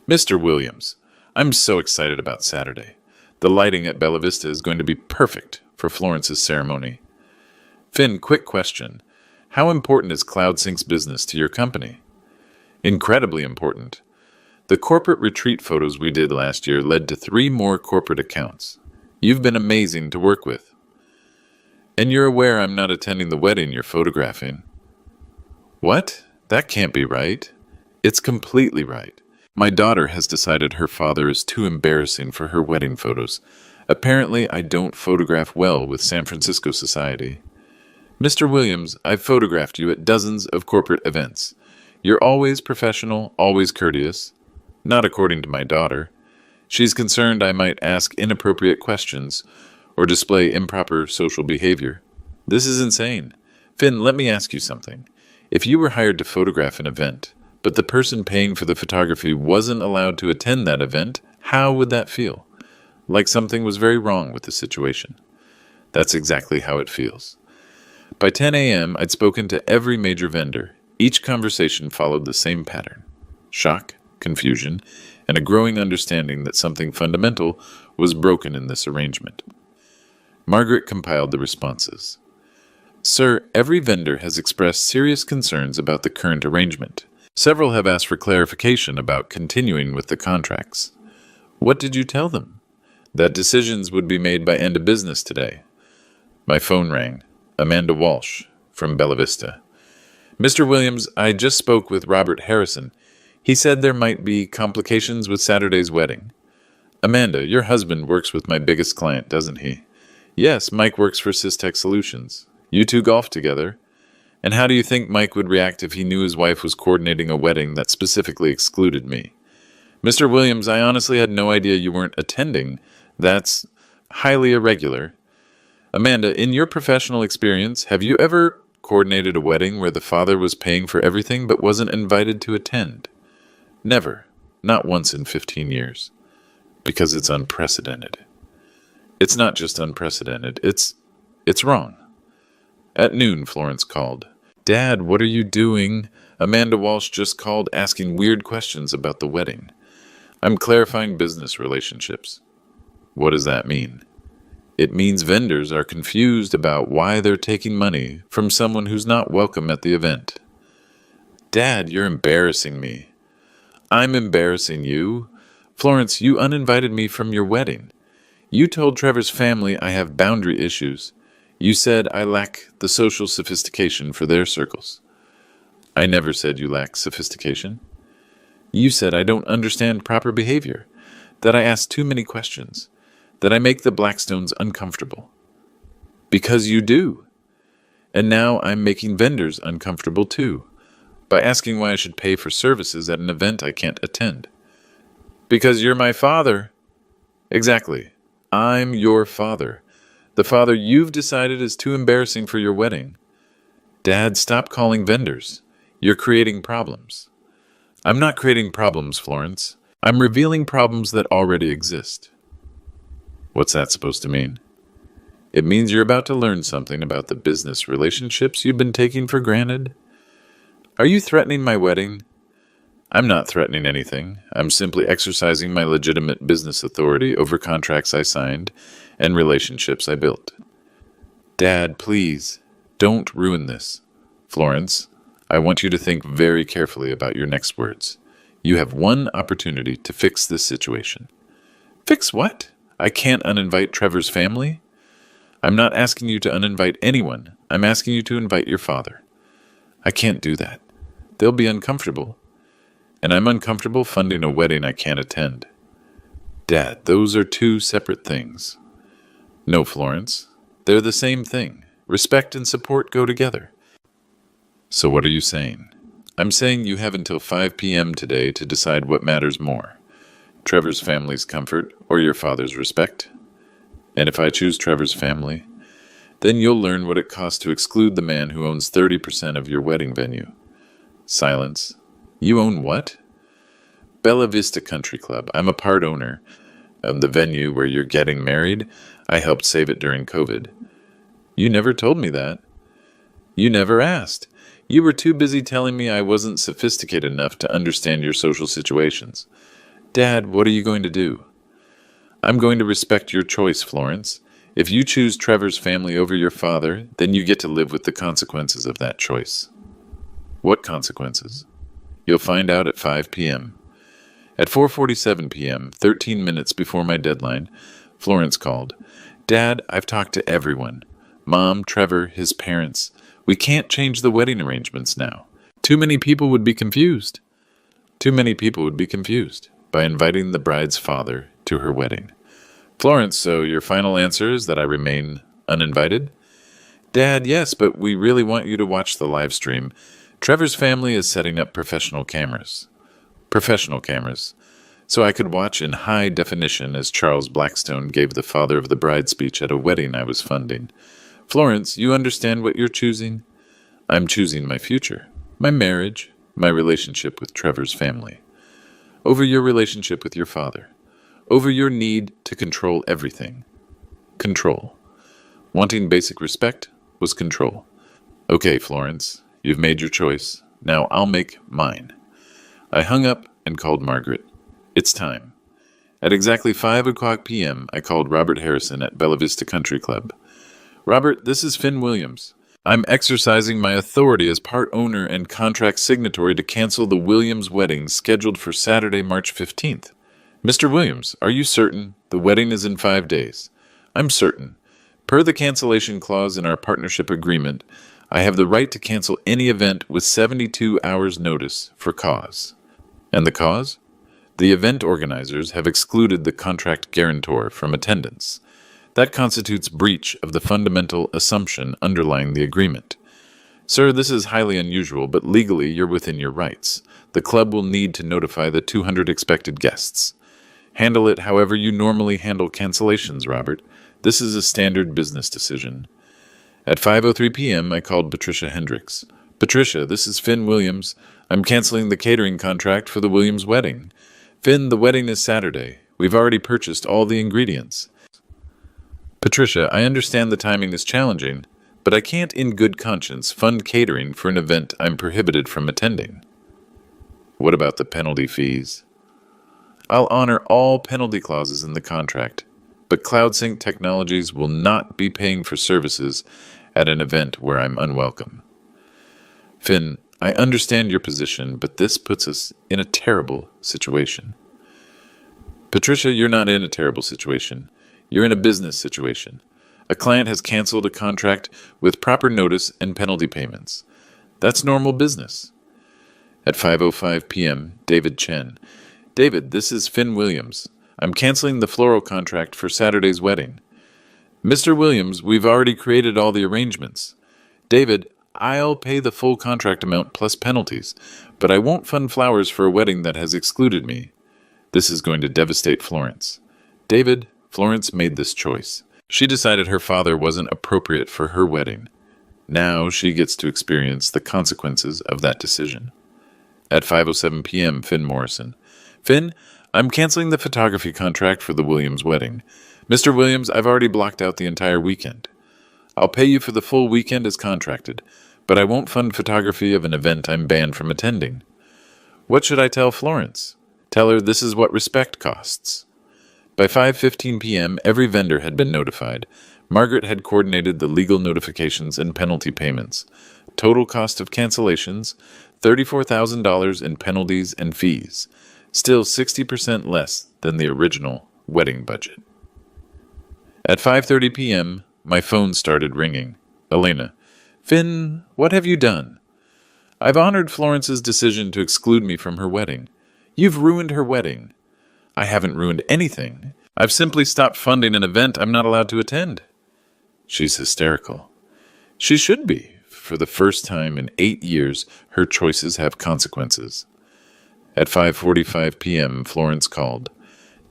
Mr. Williams, I'm so excited about Saturday. The lighting at Bella Vista is going to be perfect for Florence's ceremony. Finn, quick question. How important is CloudSync's business to your company? Incredibly important. The corporate retreat photos we did last year led to 3 more corporate accounts. You've been amazing to work with. And you're aware I'm not attending the wedding you're photographing. What? That can't be right. It's completely right. My daughter has decided her father is too embarrassing for her wedding photos. Apparently, I don't photograph well with San Francisco society. Mr. Williams, I've photographed you at dozens of corporate events. You're always professional, always courteous. Not according to my daughter. She's concerned I might ask inappropriate questions or display improper social behavior. This is insane. Finn, let me ask you something. If you were hired to photograph an event, but the person paying for the photography wasn't allowed to attend that event, how would that feel? Like something was very wrong with the situation. That's exactly how it feels. By 10 a.m., I'd spoken to every major vendor. Each conversation followed the same pattern. Shock, confusion, and a growing understanding that something fundamental was broken in this arrangement. Margaret compiled the responses. Sir, every vendor has expressed serious concerns about the current arrangement. Several have asked for clarification about continuing with the contracts. What did you tell them? That decisions would be made by end of business today. My phone rang. Amanda Walsh, from Bella Vista. Mr. Williams, I just spoke with Robert Harrison. He said there might be complications with Saturday's wedding. Amanda, your husband works with my biggest client, doesn't he? Yes, Mike works for Systech Solutions. You two golf together. And how do you think Mike would react if he knew his wife was coordinating a wedding that specifically excluded me? Mr. Williams, I honestly had no idea you weren't attending. That's highly irregular. Amanda, in your professional experience, have you ever coordinated a wedding where the father was paying for everything but wasn't invited to attend? Never. Not once in 15 years. Because it's unprecedented. It's not just unprecedented, it's wrong. At noon, Florence called. Dad, what are you doing? Amanda Walsh just called asking weird questions about the wedding. I'm clarifying business relationships. What does that mean? It means vendors are confused about why they're taking money from someone who's not welcome at the event. Dad, you're embarrassing me. I'm embarrassing you. Florence, you uninvited me from your wedding. You told Trevor's family I have boundary issues. You said I lack the social sophistication for their circles. I never said you lack sophistication. You said I don't understand proper behavior, that I ask too many questions, that I make the Blackstones uncomfortable. Because you do. And now I'm making vendors uncomfortable too, by asking why I should pay for services at an event I can't attend. Because you're my father. Exactly. I'm your father. The father you've decided is too embarrassing for your wedding. Dad, stop calling vendors. You're creating problems. I'm not creating problems, Florence. I'm revealing problems that already exist. What's that supposed to mean? It means you're about to learn something about the business relationships you've been taking for granted. Are you threatening my wedding? I'm not threatening anything. I'm simply exercising my legitimate business authority over contracts I signed and relationships I built. Dad, please, don't ruin this. Florence, I want you to think very carefully about your next words. You have one opportunity to fix this situation. Fix what? I can't uninvite Trevor's family? I'm not asking you to uninvite anyone. I'm asking you to invite your father. I can't do that. They'll be uncomfortable. And I'm uncomfortable funding a wedding I can't attend. Dad, those are two separate things. No, Florence. They're the same thing. Respect and support go together. So what are you saying? I'm saying you have until 5 p.m. today to decide what matters more. Trevor's family's comfort or your father's respect? And if I choose Trevor's family, then you'll learn what it costs to exclude the man who owns 30% of your wedding venue. Silence. You own what? Bella Vista Country Club. I'm a part owner of the venue where you're getting married. I helped save it during COVID. You never told me that. You never asked. You were too busy telling me I wasn't sophisticated enough to understand your social situations. Dad, what are you going to do? I'm going to respect your choice, Florence. If you choose Trevor's family over your father, then you get to live with the consequences of that choice. What consequences? You'll find out at 5 p.m. At 4:47 p.m., 13 minutes before my deadline, Florence called. Dad, I've talked to everyone. Mom, Trevor, his parents. We can't change the wedding arrangements now. Too many people would be confused. Too many people would be confused by inviting the bride's father to her wedding. Florence, so your final answer is that I remain uninvited? Dad, yes, but we really want you to watch the live stream. Trevor's family is setting up professional cameras. Professional cameras. So I could watch in high definition as Charles Blackstone gave the father of the bride speech at a wedding I was funding. Florence, you understand what you're choosing? I'm choosing my future, my marriage, my relationship with Trevor's family. Over your relationship with your father. Over your need to control everything. Control. Wanting basic respect was control. Okay, Florence, you've made your choice. Now I'll make mine. I hung up and called Margaret. It's time. At exactly 5 o'clock p.m., I called Robert Harrison at Bella Vista Country Club. Robert, this is Finn Williams. I'm exercising my authority as part owner and contract signatory to cancel the Williams wedding scheduled for Saturday, March 15th. Mr. Williams, are you certain? The wedding is in 5 days. I'm certain. Per the cancellation clause in our partnership agreement, I have the right to cancel any event with 72 hours notice for cause. And the cause? The event organizers have excluded the contract guarantor from attendance. That constitutes breach of the fundamental assumption underlying the agreement. Sir, this is highly unusual, but legally you're within your rights. The club will need to notify the 200 expected guests. Handle it however you normally handle cancellations, Robert. This is a standard business decision. At 5:03 p.m., I called Patricia Hendricks. Patricia, this is Finn Williams. I'm canceling the catering contract for the Williams wedding. Finn, the wedding is Saturday. We've already purchased all the ingredients. Patricia, I understand the timing is challenging, but I can't in good conscience fund catering for an event I'm prohibited from attending. What about the penalty fees? I'll honor all penalty clauses in the contract, but CloudSync Technologies will not be paying for services at an event where I'm unwelcome. Finn, I understand your position, but this puts us in a terrible situation. Patricia, you're not in a terrible situation. You're in a business situation. A client has canceled a contract with proper notice and penalty payments. That's normal business. At 5:05 p.m., David Chen. David, this is Finn Williams. I'm canceling the floral contract for Saturday's wedding. Mr. Williams, we've already created all the arrangements. David, I'll pay the full contract amount plus penalties, but I won't fund flowers for a wedding that has excluded me. This is going to devastate Florence. David, Florence made this choice. She decided her father wasn't appropriate for her wedding. Now she gets to experience the consequences of that decision. At 5:07 p.m., Finn Morrison. Finn, I'm canceling the photography contract for the Williams wedding. Mr. Williams, I've already blocked out the entire weekend. I'll pay you for the full weekend as contracted, but I won't fund photography of an event I'm banned from attending. What should I tell Florence? Tell her this is what respect costs. By 5:15 p.m., every vendor had been notified. Margaret had coordinated the legal notifications and penalty payments. Total cost of cancellations, $34,000 in penalties and fees. Still 60% less than the original wedding budget. At 5:30 p.m., my phone started ringing. Elena. Finn, what have you done? I've honored Florence's decision to exclude me from her wedding. You've ruined her wedding. I haven't ruined anything. I've simply stopped funding an event I'm not allowed to attend. She's hysterical. She should be. For the first time in 8 years, her choices have consequences. At 5:45 p.m., Florence called.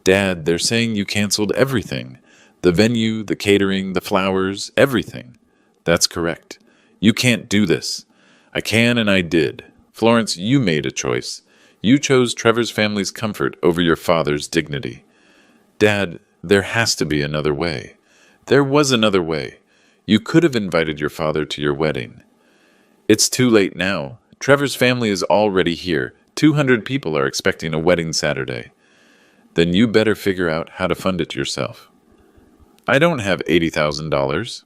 Dad, they're saying you canceled everything. The venue, the catering, the flowers, everything. That's correct. You can't do this. I can and I did. Florence, you made a choice. You chose Trevor's family's comfort over your father's dignity. Dad, there has to be another way. There was another way. You could have invited your father to your wedding. It's too late now. Trevor's family is already here. 200 people are expecting a wedding Saturday. Then you better figure out how to fund it yourself. I don't have $80,000.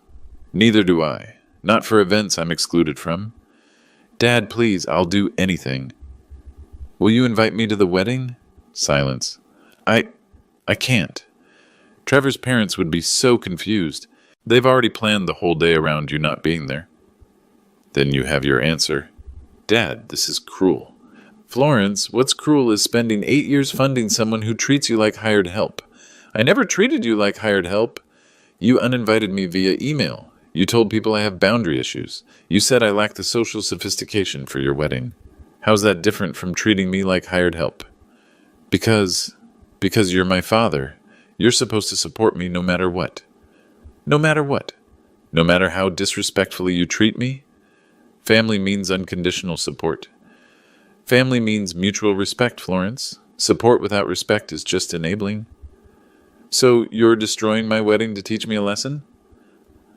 Neither do I. Not for events I'm excluded from. Dad, please, I'll do anything. Will you invite me to the wedding? Silence. I can't. Trevor's parents would be so confused. They've already planned the whole day around you not being there. Then you have your answer. Dad, this is cruel. Florence, what's cruel is spending 8 years funding someone who treats you like hired help. I never treated you like hired help. You uninvited me via email. You told people I have boundary issues. You said I lack the social sophistication for your wedding. How's that different from treating me like hired help? Because you're my father. You're supposed to support me no matter what. No matter what? No matter how disrespectfully you treat me? Family means unconditional support. Family means mutual respect, Florence. Support without respect is just enabling. So you're destroying my wedding to teach me a lesson?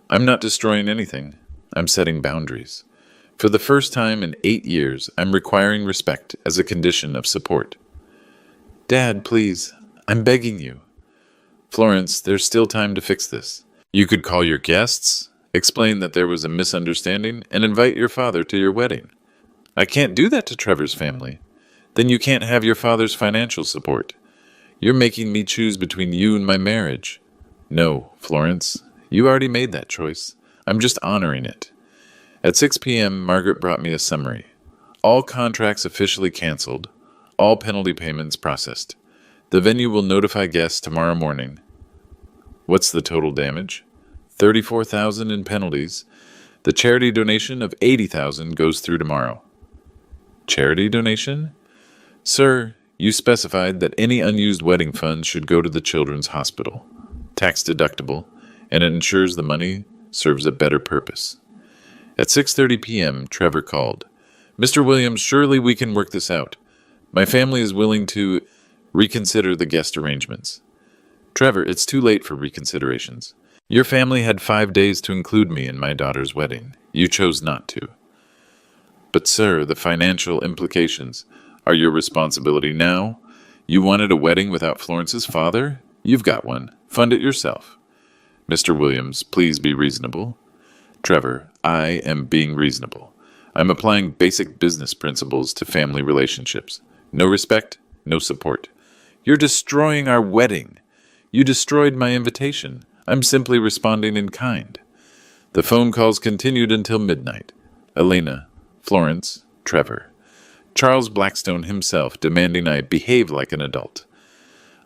I'm not destroying anything. I'm setting boundaries. For the first time in 8 years, I'm requiring respect as a condition of support. Dad, please, I'm begging you. Florence, there's still time to fix this. You could call your guests, explain that there was a misunderstanding, and invite your father to your wedding. I can't do that to Trevor's family. Then you can't have your father's financial support. You're making me choose between you and my marriage. No, Florence, you already made that choice. I'm just honoring it. At 6 p.m., Margaret brought me a summary. All contracts officially canceled. All penalty payments processed. The venue will notify guests tomorrow morning. What's the total damage? $34,000 in penalties. The charity donation of $80,000 goes through tomorrow. Charity donation? Sir, you specified that any unused wedding funds should go to the Children's Hospital. Tax deductible, and it ensures the money serves a better purpose. At 6:30 p.m., Trevor called. Mr. Williams, surely we can work this out. My family is willing to reconsider the guest arrangements. Trevor, it's too late for reconsiderations. Your family had 5 days to include me in my daughter's wedding. You chose not to. But, sir, the financial implications are your responsibility now. You wanted a wedding without Florence's father? You've got one. Fund it yourself. Mr. Williams, please be reasonable. Trevor, I am being reasonable. I'm applying basic business principles to family relationships. No respect, no support. You're destroying our wedding. You destroyed my invitation. I'm simply responding in kind. The phone calls continued until midnight. Elena, Florence, Trevor. Charles Blackstone himself demanding I behave like an adult.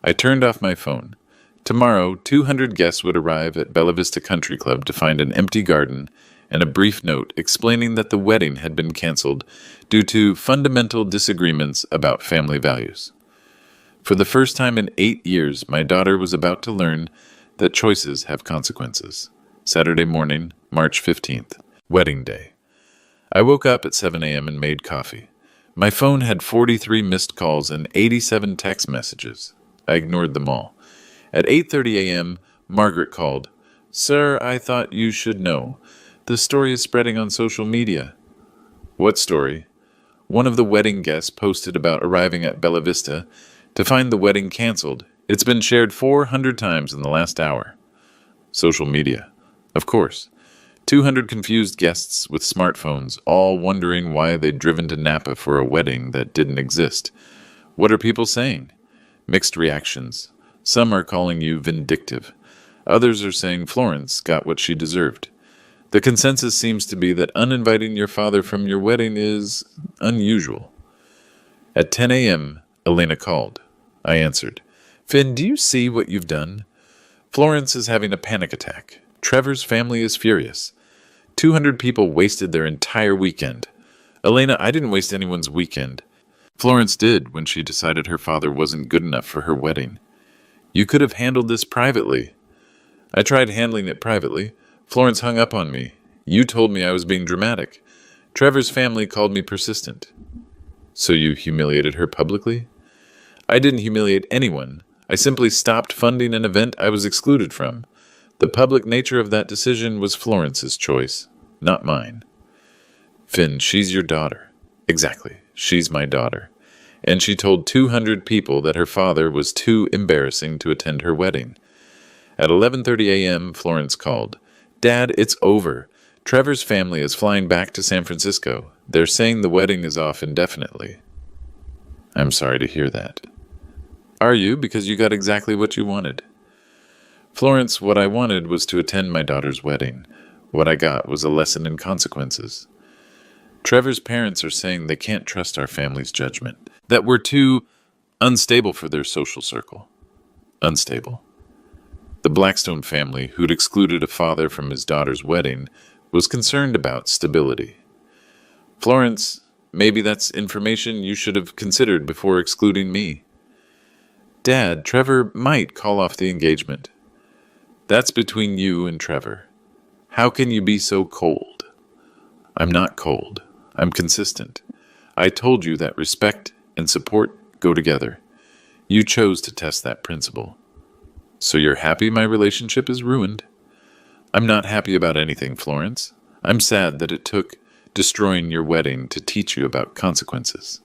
I turned off my phone. Tomorrow, 200 guests would arrive at Bella Vista Country Club to find an empty garden and a brief note explaining that the wedding had been canceled due to fundamental disagreements about family values. For the first time in 8 years, my daughter was about to learn that choices have consequences. Saturday morning, March 15th, wedding day. I woke up at 7 a.m. and made coffee. My phone had 43 missed calls and 87 text messages. I ignored them all. At 8:30 a.m., Margaret called. Sir, I thought you should know. The story is spreading on social media. What story? One of the wedding guests posted about arriving at Bella Vista to find the wedding canceled. It's been shared 400 times in the last hour. Social media. Of course. 200 confused guests with smartphones, all wondering why they'd driven to Napa for a wedding that didn't exist. What are people saying? Mixed reactions. Some are calling you vindictive. Others are saying Florence got what she deserved. The consensus seems to be that uninviting your father from your wedding is unusual. At 10 a.m., Elena called. I answered. Finn, do you see what you've done? Florence is having a panic attack. Trevor's family is furious. 200 people wasted their entire weekend. Elena, I didn't waste anyone's weekend. Florence did when she decided her father wasn't good enough for her wedding. You could have handled this privately. I tried handling it privately. Florence hung up on me. You told me I was being dramatic. Trevor's family called me persistent. So you humiliated her publicly? I didn't humiliate anyone. I simply stopped funding an event I was excluded from. The public nature of that decision was Florence's choice, not mine. Finn, she's your daughter. Exactly, she's my daughter. And she told 200 people that her father was too embarrassing to attend her wedding. At 11:30 a.m., Florence called. Dad, it's over. Trevor's family is flying back to San Francisco. They're saying the wedding is off indefinitely. I'm sorry to hear that. Are you? Because you got exactly what you wanted. Florence, what I wanted was to attend my daughter's wedding. What I got was a lesson in consequences. Trevor's parents are saying they can't trust our family's judgment, that we're too unstable for their social circle. Unstable. The Blackstone family, who'd excluded a father from his daughter's wedding, was concerned about stability. Florence, maybe that's information you should have considered before excluding me. Dad, Trevor might call off the engagement. That's between you and Trevor. How can you be so cold? I'm not cold. I'm consistent. I told you that respect and support go together. You chose to test that principle. So you're happy my relationship is ruined? I'm not happy about anything, Florence. I'm sad that it took destroying your wedding to teach you about consequences.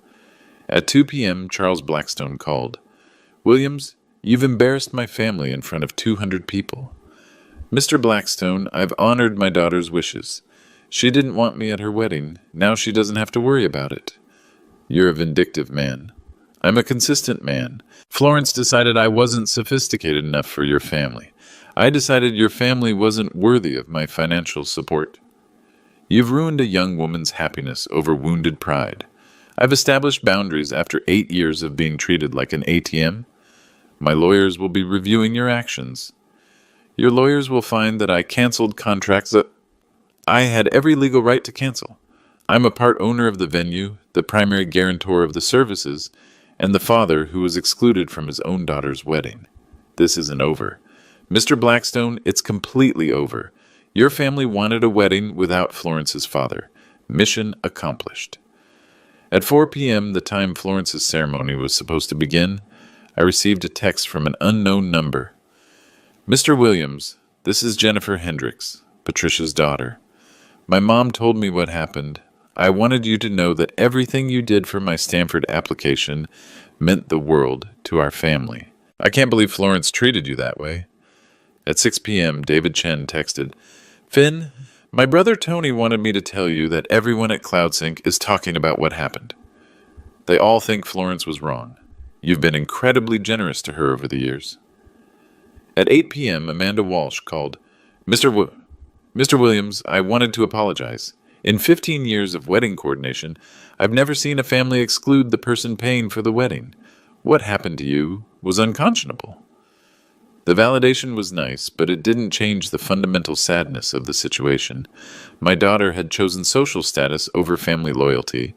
At 2 p.m., Charles Blackstone called. Williams, you've embarrassed my family in front of 200 people. Mr. Blackstone, I've honored my daughter's wishes. She didn't want me at her wedding. Now she doesn't have to worry about it. You're a vindictive man. I'm a consistent man. Florence decided I wasn't sophisticated enough for your family. I decided your family wasn't worthy of my financial support. You've ruined a young woman's happiness over wounded pride. I've established boundaries after 8 years of being treated like an ATM. My lawyers will be reviewing your actions. Your lawyers will find that I canceled contracts that I had every legal right to cancel. I'm a part owner of the venue, the primary guarantor of the services, and the father who was excluded from his own daughter's wedding. This isn't over. Mr. Blackstone, it's completely over. Your family wanted a wedding without Florence's father. Mission accomplished. At 4 p.m., the time Florence's ceremony was supposed to begin, I received a text from an unknown number. Mr. Williams, this is Jennifer Hendricks, Patricia's daughter. My mom told me what happened. I wanted you to know that everything you did for my Stanford application meant the world to our family. I can't believe Florence treated you that way. At 6 p.m., David Chen texted, Finn, my brother Tony wanted me to tell you that everyone at CloudSync is talking about what happened. They all think Florence was wrong. You've been incredibly generous to her over the years. At 8 p.m., Amanda Walsh called, Mr. Williams, I wanted to apologize. In 15 years of wedding coordination, I've never seen a family exclude the person paying for the wedding. What happened to you was unconscionable. The validation was nice, but it didn't change the fundamental sadness of the situation. My daughter had chosen social status over family loyalty,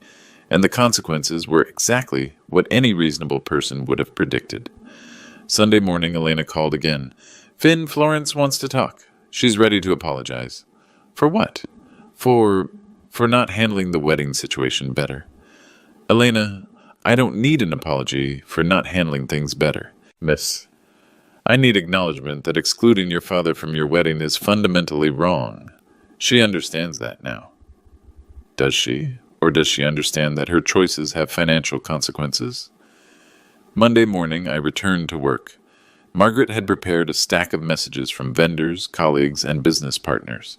and the consequences were exactly what any reasonable person would have predicted. Sunday morning, Elena called again. Finn, Florence wants to talk. She's ready to apologize. For what? For not handling the wedding situation better. Elena, I don't need an apology for not handling things better. Miss, I need acknowledgement that excluding your father from your wedding is fundamentally wrong. She understands that now. Does she? Or does she understand that her choices have financial consequences? Monday morning, I returned to work. Margaret had prepared a stack of messages from vendors, colleagues, and business partners.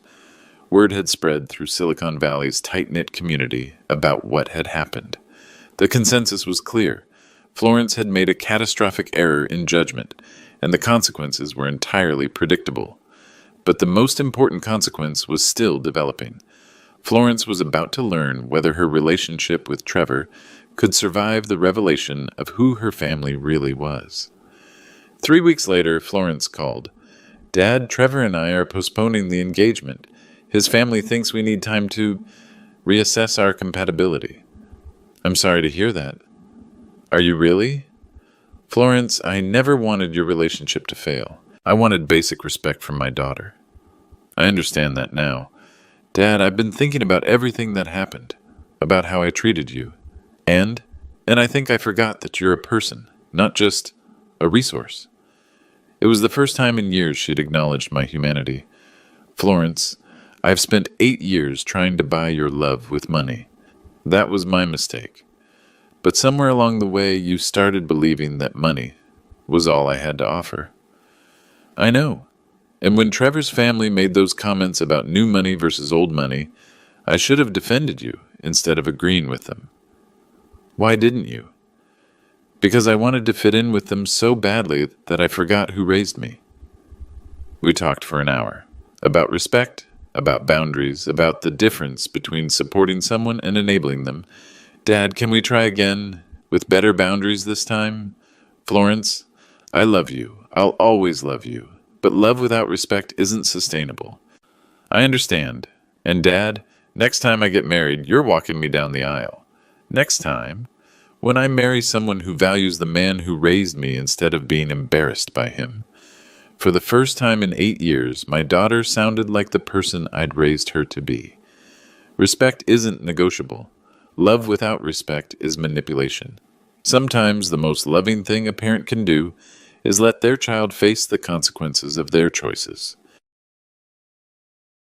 Word had spread through Silicon Valley's tight-knit community about what had happened. The consensus was clear. Florence had made a catastrophic error in judgment, and the consequences were entirely predictable. But the most important consequence was still developing. Florence was about to learn whether her relationship with Trevor could survive the revelation of who her family really was. 3 weeks later, Florence called. Dad, Trevor and I are postponing the engagement. His family thinks we need time to reassess our compatibility. I'm sorry to hear that. Are you really? Florence, I never wanted your relationship to fail. I wanted basic respect from my daughter. I understand that now. Dad, I've been thinking about everything that happened, about how I treated you. And I think I forgot that you're a person, not just a resource. It was the first time in years she'd acknowledged my humanity. Florence, I've spent 8 years trying to buy your love with money. That was my mistake. But somewhere along the way, you started believing that money was all I had to offer. I know. And when Trevor's family made those comments about new money versus old money, I should have defended you instead of agreeing with them. Why didn't you? Because I wanted to fit in with them so badly that I forgot who raised me. We talked for an hour. About respect, about boundaries, about the difference between supporting someone and enabling them. Dad, can we try again? With better boundaries this time? Florence, I love you. I'll always love you. But love without respect isn't sustainable. I understand. And Dad, next time I get married, you're walking me down the aisle. Next time, when I marry someone who values the man who raised me instead of being embarrassed by him. For the first time in 8 years, my daughter sounded like the person I'd raised her to be. Respect isn't negotiable. Love without respect is manipulation. Sometimes the most loving thing a parent can do is let their child face the consequences of their choices.